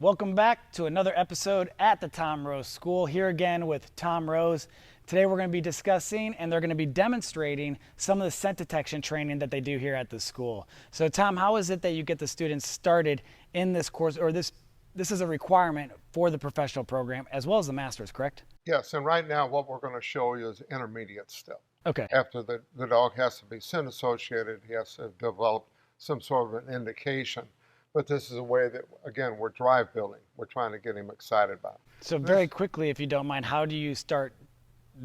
Welcome back to another episode at the Tom Rose School. Here again with Tom Rose. Today we're going to be discussing and they're going to be demonstrating some of the scent detection training that they do here at the school. So Tom, how is it that you get the students started in this course, or this is a requirement for the professional program as well as the master's, correct? Yes, and right now what we're going to show you is the intermediate step. Okay. After the dog has to be scent associated, he has to develop some sort of an indication. But this is a way that, again, we're drive building. We're trying to get him excited about it. So very quickly, if you don't mind, how do you start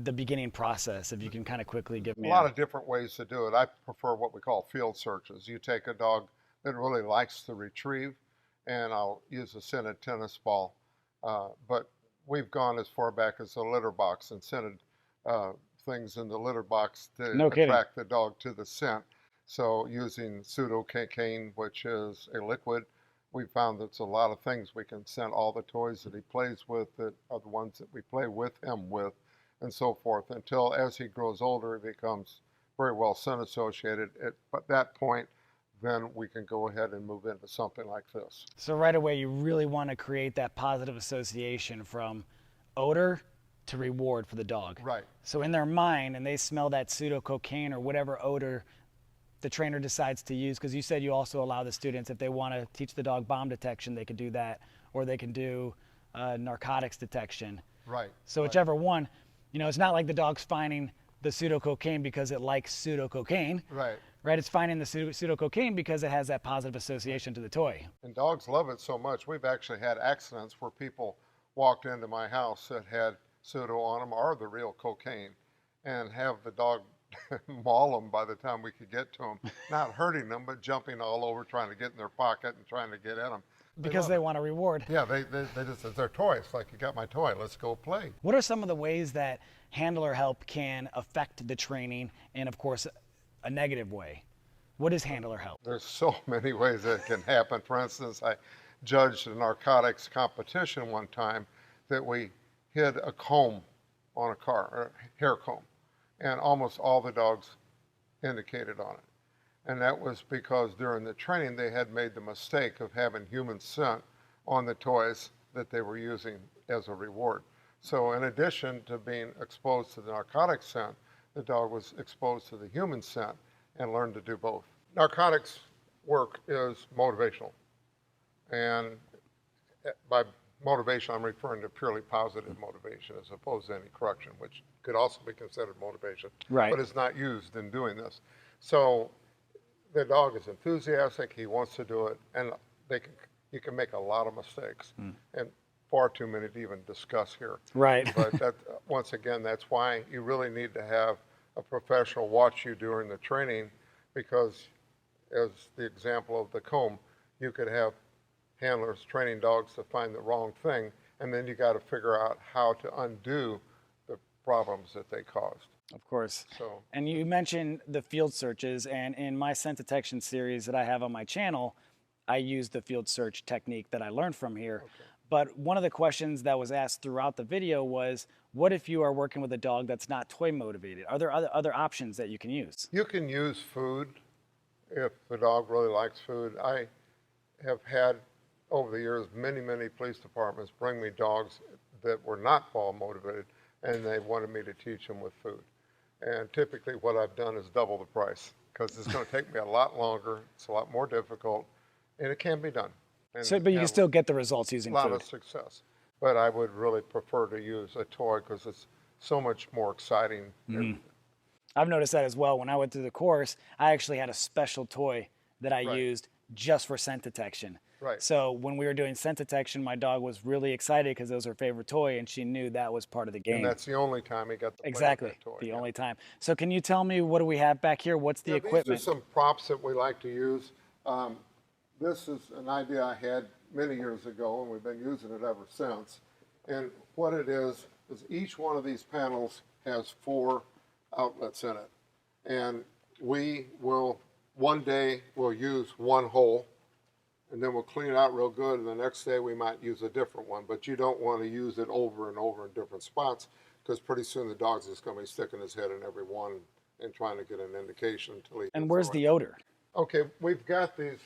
the beginning process? If you can kind of quickly give me a lot of different ways to do it. I prefer what we call field searches. You take a dog that really likes to retrieve, and I'll use a scented tennis ball. But we've gone as far back as the litter box and scented things in the litter box to attract the dog to the scent. So using pseudo-cocaine, which is a liquid, we found there's a lot of things we can scent. All the toys that he plays with that are the ones that we play with him with, and so forth, until as he grows older, he becomes very well scent associated. At that point, then we can go ahead and move into something like this. So right away, you really want to create that positive association from odor to reward for the dog. Right. So in their mind, and they smell that pseudo-cocaine or whatever odor the trainer decides to use, because you said you also allow the students, if they want to teach the dog bomb detection, they could do that, or they can do narcotics detection. Right. So whichever one, you know, it's not like the dog's finding the pseudo-cocaine because it likes pseudo-cocaine. Right. Right, it's finding the pseudo-cocaine because it has that positive association to the toy. And dogs love it so much. We've actually had accidents where people walked into my house that had pseudo on them or the real cocaine, and have the dog maul them by the time we could get to them. Not hurting them, but jumping all over, trying to get in their pocket and trying to get at them. Because they want a reward. Yeah, they just, it's their toy. It's like, you got my toy, let's go play. What are some of the ways that handler help can affect the training in, of course, a negative way? What is handler help? There's so many ways that it can happen. For instance, I judged a narcotics competition one time that we hid a comb on a car, or a hair comb, and almost all the dogs indicated on it. And that was because during the training they had made the mistake of having human scent on the toys that they were using as a reward. So in addition to being exposed to the narcotic scent, the dog was exposed to the human scent and learned to do both. Narcotics work is motivational. And by motivation, I'm referring to purely positive motivation as opposed to any correction, which could also be considered motivation, right, but it's not used in doing this. So the dog is enthusiastic, he wants to do it, and you can make a lot of mistakes, and far too many to even discuss here. Right. But that, once again, that's why you really need to have a professional watch you during the training, because as the example of the comb, you could have handlers training dogs to find the wrong thing, and then you got to figure out how to undo the problems that they caused. Of course. So, and you mentioned the field searches, and in my scent detection series that I have on my channel, I use the field search technique that I learned from here. Okay. But one of the questions that was asked throughout the video was, what if you are working with a dog that's not toy motivated? Are there other options that you can use? You can use food if the dog really likes food. I have had over the years many police departments bring me dogs that were not ball motivated, and they wanted me to teach them with food. And typically what I've done is double the price, because it's going to take me a lot longer, it's a lot more difficult, and it can be done. So, but you can still get the results using food. A lot of success. But I would really prefer to use a toy because it's so much more exciting. I've noticed that as well. When I went through the course, I actually had a special toy that I used just for scent detection. Right. So when we were doing scent detection, my dog was really excited because it was her favorite toy, and she knew that was part of the game. And that's the only time he got to play with that toy. The only time. So can you tell me, what do we have back here? What's the equipment? These are some props that we like to use. This is an idea I had many years ago, and we've been using it ever since. And what it is each one of these panels has 4 outlets in it. And we will, one day, we'll use one hole, and then we'll clean it out real good, and the next day we might use a different one. But you don't want to use it over and over in different spots, because pretty soon the dog's just going to be sticking his head in every one and trying to get an indication until he. And where's the odor? Okay, we've got these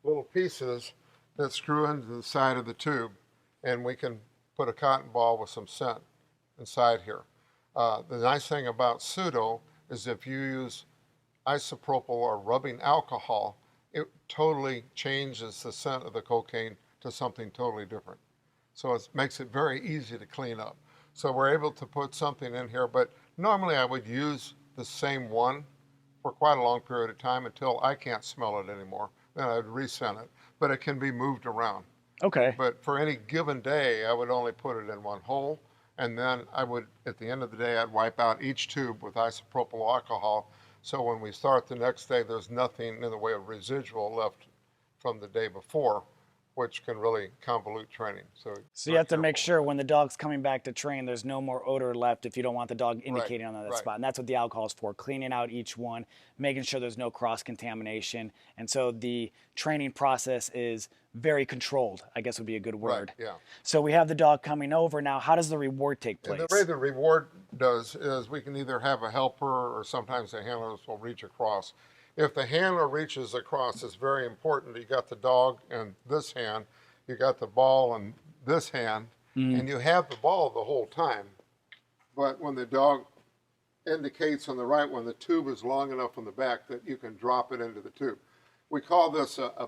little pieces that screw into the side of the tube, and we can put a cotton ball with some scent inside here. The nice thing about pseudo is if you use isopropyl or rubbing alcohol, it totally changes the scent of the cocaine to something totally different. So it makes it very easy to clean up. So we're able to put something in here, but normally I would use the same one for quite a long period of time until I can't smell it anymore. Then I'd rescent it, but it can be moved around. Okay. But for any given day, I would only put it in one hole, and then I would, at the end of the day, I'd wipe out each tube with isopropyl alcohol. So when we start the next day, there's nothing in the way of residual left from the day before, which can really convolute training. So you have to make sure when the dog's coming back to train, there's no more odor left if you don't want the dog indicating on that right. spot. And that's what the alcohol is for, cleaning out each one, making sure there's no cross-contamination. And so the training process is very controlled, I guess would be a good word. Right, yeah. So we have the dog coming over. Now, how does the reward take place? And the way the reward does is we can either have a helper or sometimes the handlers will reach across. If the handler reaches across, it's very important. You got the dog in this hand, you got the ball in this hand, and you have the ball the whole time. But when the dog indicates on the right one, the tube is long enough on the back that you can drop it into the tube. We call this a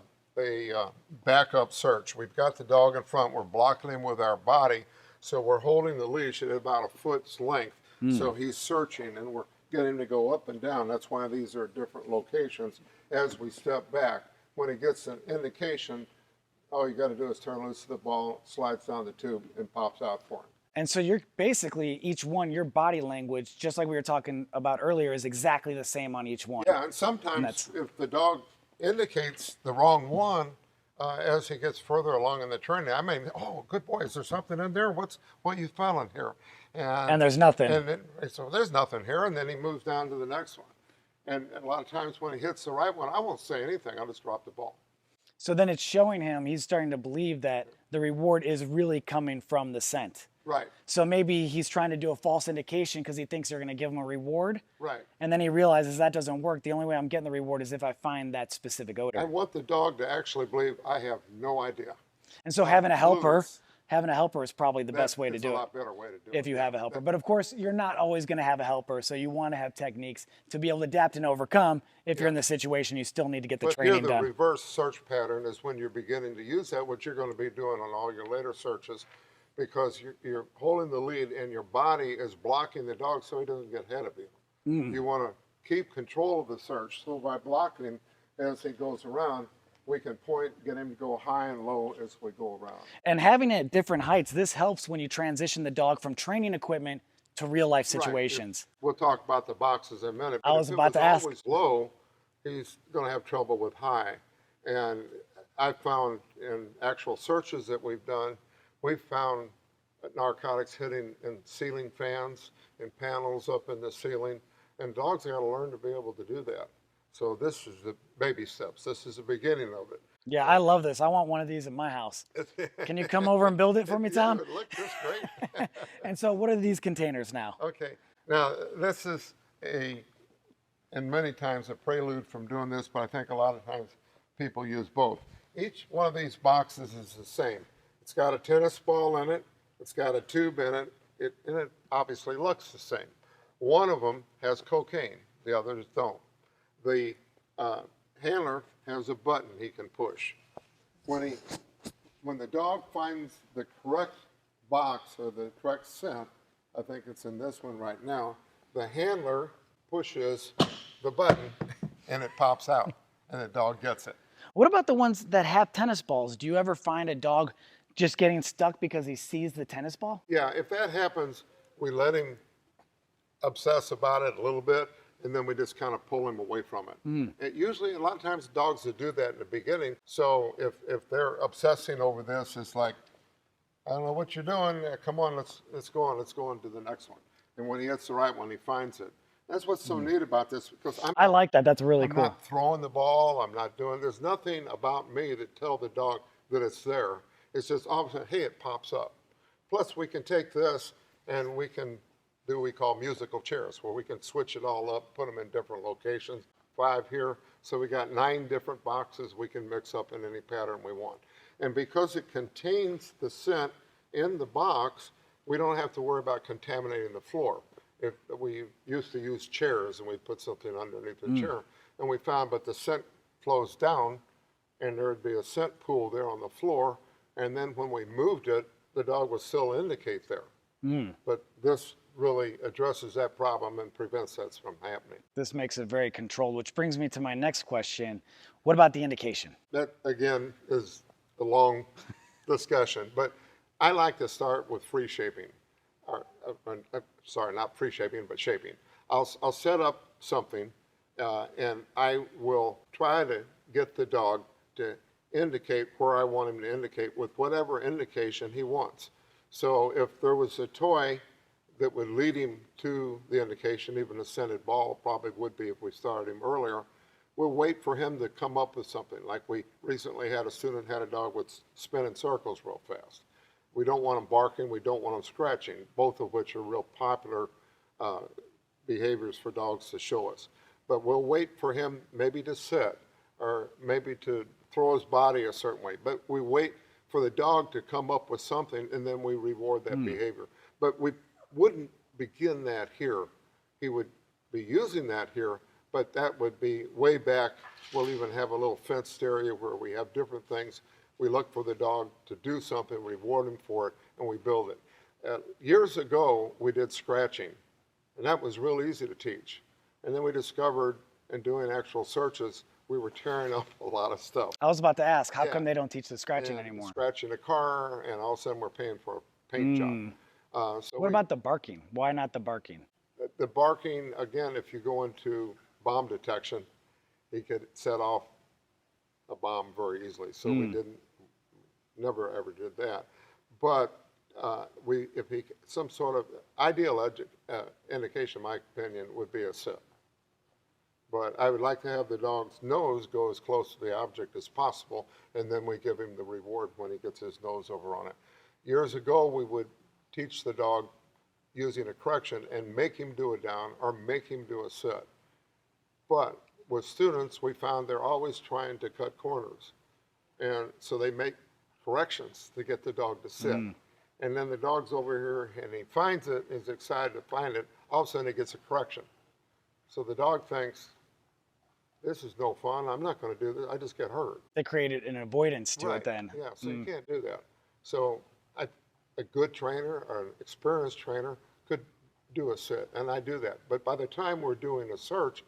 backup search. We've got the dog in front, we're blocking him with our body, so we're holding the leash at about a foot's length. So he's searching, and we're getting him to go up and down. That's why these are different locations as we step back. When he gets an indication, all you got to do is turn loose the ball, slides down the tube, and pops out for him. And so you're basically, each one, your body language, just like we were talking about earlier, is exactly the same on each one. Yeah, and sometimes if the dog indicates the wrong one, as he gets further along in the training, I mean, oh, good boy, is there something in there? What you found in here? And there's nothing. And so there's nothing here, and then he moves down to the next one. And a lot of times when he hits the right one, I won't say anything. I'll just drop the ball. So then it's showing him, he's starting to believe that the reward is really coming from the scent. Right. So maybe he's trying to do a false indication because he thinks they're going to give him a reward. Right. And then he realizes that doesn't work. The only way I'm getting the reward is if I find that specific odor. I want the dog to actually believe I have no idea. And so having a helper is probably the best way to do it. It's a lot better way to do it. If you have a helper. But of course, you're not always going to have a helper. So you want to have techniques to be able to adapt and overcome. If you're in the situation, you still need to get the training done. The reverse search pattern is when you're beginning to use that, what you're going to be doing on all your later searches, because you're holding the lead and your body is blocking the dog so he doesn't get ahead of you. You want to keep control of the search. So by blocking him as he goes around, we can get him to go high and low as we go around. And having it at different heights, this helps when you transition the dog from training equipment to real life situations. We'll talk about the boxes in a minute. I was about to ask. If it's always low, he's going to have trouble with high. And I found in actual searches that we've done, we've found narcotics hitting in ceiling fans and panels up in the ceiling, and dogs have got to learn to be able to do that. So this is the baby steps. This is the beginning of it. Yeah, I love this. I want one of these at my house. Can you come over and build it for me, Tom? Yeah, look, this great. And so what are these containers now? Okay. Now, this is and many times a prelude from doing this, but I think a lot of times people use both. Each one of these boxes is the same. It's got a tennis ball in it. It's got a tube in it. And it obviously looks the same. One of them has cocaine. The others don't. The handler has a button he can push. When the dog finds the correct box or the correct scent, I think it's in this one right now, the handler pushes the button and it pops out and the dog gets it. What about the ones that have tennis balls? Do you ever find a dog just getting stuck because he sees the tennis ball? Yeah, if that happens, we let him obsess about it a little bit, and then we just kind of pull him away from it. It usually, a lot of times, dogs will do that in the beginning. So if they're obsessing over this, it's like, I don't know what you're doing. Come on, let's go on. Let's go on to the next one. And when he hits the right one, he finds it. That's what's so neat about this, because I like that. That's really I'm cool. not throwing the ball. I'm not doing. There's nothing about me that tell the dog that it's there. It's just all of a sudden, hey, it pops up. Plus, we can take this and we can do what we call musical chairs, where we can switch it all up, put them in different locations. 5 here, so we got 9 different boxes we can mix up in any pattern we want. And because it contains the scent in the box, we don't have to worry about contaminating the floor. If we used to use chairs and we put something underneath the chair, and we found, but the scent flows down and there'd be a scent pool there on the floor. And then when we moved it, the dog would still indicate there. But this really addresses that problem and prevents that from happening. This makes it very controlled, which brings me to my next question. What about the indication? That, again, is a long discussion, but I like to start with free shaping. Sorry, not free shaping, but shaping. I'll set up something, and I will try to get the dog to indicate where I want him to indicate with whatever indication he wants. So if there was a toy that would lead him to the indication, even a scented ball probably would be if we started him earlier, we'll wait for him to come up with something. Like we recently had a student had a dog with spinning circles real fast. We don't want him barking, we don't want him scratching, both of which are real popular behaviors for dogs to show us. But we'll wait for him maybe to sit or maybe to throw his body a certain way. But we wait for the dog to come up with something and then we reward that behavior. But we wouldn't begin that here. He would be using that here, but that would be way back. We'll even have a little fenced area where we have different things. We look for the dog to do something, reward him for it, and we build it. Years ago, we did scratching, and that was real easy to teach. And then we discovered in doing actual searches, we were tearing up a lot of stuff. I was about to ask, how come they don't teach the scratching And anymore? scratching a car, and all of a sudden we're paying for a paint job. What about the barking? Why not the barking? The barking, again, if you go into bomb detection, he could set off a bomb very easily. So we never ever did that. But some sort of ideal indication, in my opinion, would be a sit. But I would like to have the dog's nose go as close to the object as possible, and then we give him the reward when he gets his nose over on it. Years ago, we would teach the dog using a correction and make him do a down or make him do a sit. But with students, we found they're always trying to cut corners. And so they make corrections to get the dog to sit. And then the dog's over here and he finds it, he's excited to find it, all of a sudden he gets a correction. So the dog thinks, this is no fun, I'm not going to do this, I just get hurt. They created an avoidance to it then. Yeah, so you can't do that. So a good trainer or an experienced trainer could do a sit, and I do that. But by the time we're doing a search,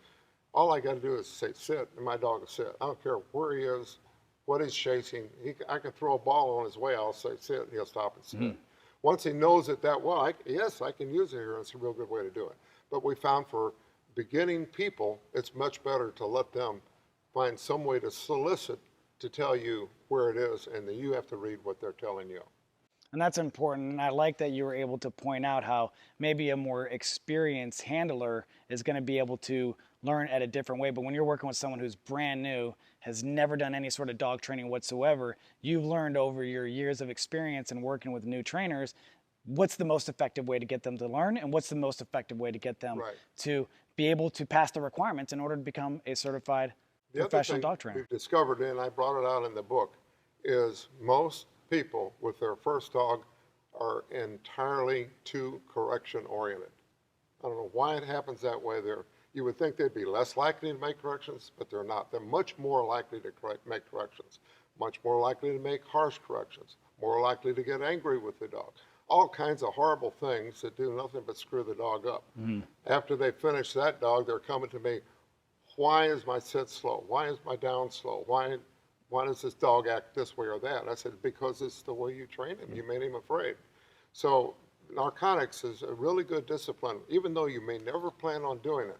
all I got to do is say sit, and my dog will sit. I don't care where he is, what he's chasing. I can throw a ball on his way, I'll say sit, and he'll stop and sit. Once he knows it that well, yes, I can use it here, and it's a real good way to do it. But we found for beginning people, it's much better to let them find some way to solicit to tell you where it is, and then you have to read what they're telling you. And that's important. And I like that you were able to point out how maybe a more experienced handler is going to be able to learn at a different way. But when you're working with someone who's brand new, has never done any sort of dog training whatsoever, you've learned over your years of experience and working with new trainers, what's the most effective way to get them to learn and what's the most effective way to get them to be able to pass the requirements in order to become a certified professional dog trainer. We've discovered, and I brought it out in the book, is most people with their first dog are entirely too correction oriented. I don't know why it happens that way. You would think they'd be less likely to make corrections, but they're not. They're much more likely to make corrections, much more likely to make harsh corrections, more likely to get angry with the dog. All kinds of horrible things that do nothing but screw the dog up. After they finish that dog, they're coming to me, why is my sit slow? Why is my down slow? Why does this dog act this way or that? And I said, because it's the way you train him. You made him afraid. So narcotics is a really good discipline. Even though you may never plan on doing it,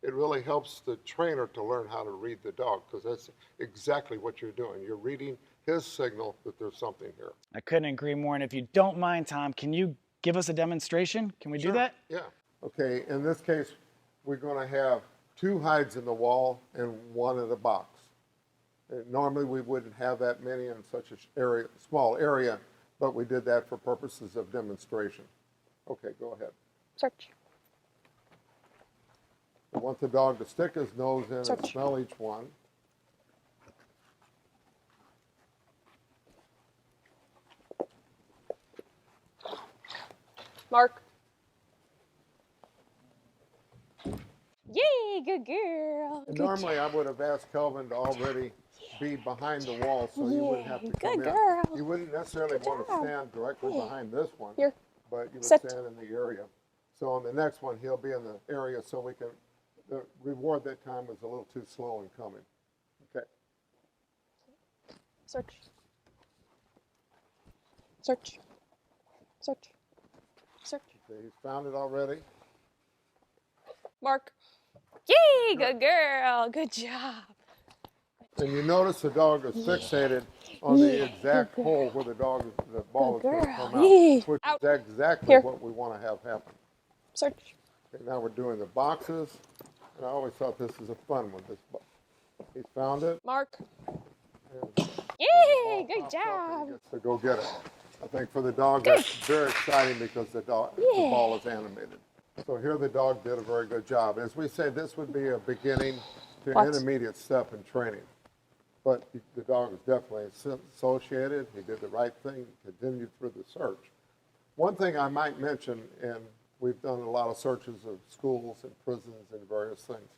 it really helps the trainer to learn how to read the dog, because that's exactly what you're doing. You're reading his signal that there's something here. I couldn't agree more. And if you don't mind, Tom, can you give us a demonstration? Can we do that? Yeah. Okay, in this case, we're going to have 2 hides in the wall and 1 in the box. Normally we wouldn't have that many in such a small area, but we did that for purposes of demonstration. Okay, go ahead. Search. I want the dog to stick his nose in and Search. smell each one. Mark. Yay, good girl. And Good normally I would have asked Kelvin to already be behind the wall so you wouldn't have to come good in. girl. You wouldn't necessarily want to stand directly behind this one, Here. but you would Sit. stand in the area. So on the next one, he'll be in the area so we can, the reward that time was a little too slow in coming. Okay. Search. Search. Search. Search. Okay, he's found it already. Mark. Yay, good girl. Good job. And you notice the dog is fixated on the exact hole where the ball is going to come out, which Out. is exactly Here. what we want to have happen. Search. Okay, now we're doing the boxes, and I always thought this was a fun one. He's found it. Mark. And Yay, good pops up and job. he gets to go get it. I think for the dog that's very exciting because the ball is animated. So here the dog did a very good job. As we say, this would be a beginning to intermediate step in training. But the dog is definitely associated. He did the right thing, continued through the search. One thing I might mention, and we've done a lot of searches of schools and prisons and various things.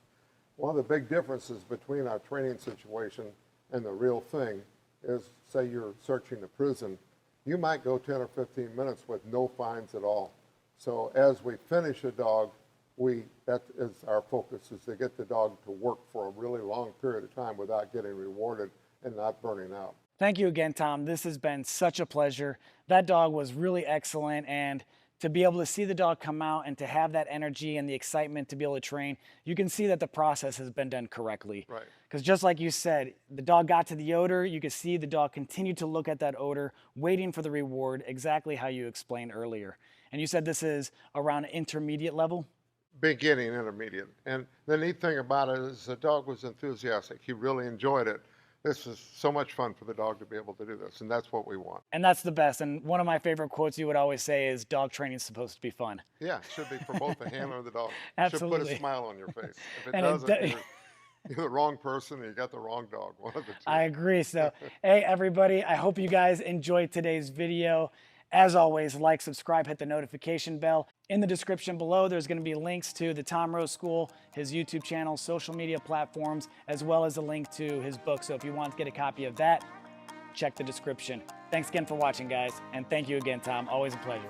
One of the big differences between our training situation and the real thing is, say you're searching a prison, you might go 10 or 15 minutes with no fines at all. So as we finish a dog, that is our focus, is to get the dog to work for a really long period of time without getting rewarded and not burning out. Thank you again, Tom. This has been such a pleasure. That dog was really excellent, and to be able to see the dog come out and to have that energy and the excitement to be able to train, you can see that the process has been done correctly. Right. Because just like you said, the dog got to the odor, you could see the dog continued to look at that odor, waiting for the reward, exactly how you explained earlier. And you said this is around intermediate level? Beginning, intermediate. And the neat thing about it is the dog was enthusiastic. He really enjoyed it. This is so much fun for the dog to be able to do this, and that's what we want. And that's the best. And one of my favorite quotes you would always say is, dog training is supposed to be fun. Yeah, it should be for both the handler and the dog. Absolutely. It should put a smile on your face. If it And doesn't, you're the wrong person and you got the wrong dog, one of the two. I agree. So, hey, everybody, I hope you guys enjoyed today's video. As always, like, subscribe, hit the notification bell. In the description below, there's going to be links to the Tom Rose School, his YouTube channel, social media platforms, as well as a link to his book. So if you want to get a copy of that, check the description. Thanks again for watching, guys. And thank you again, Tom. Always a pleasure.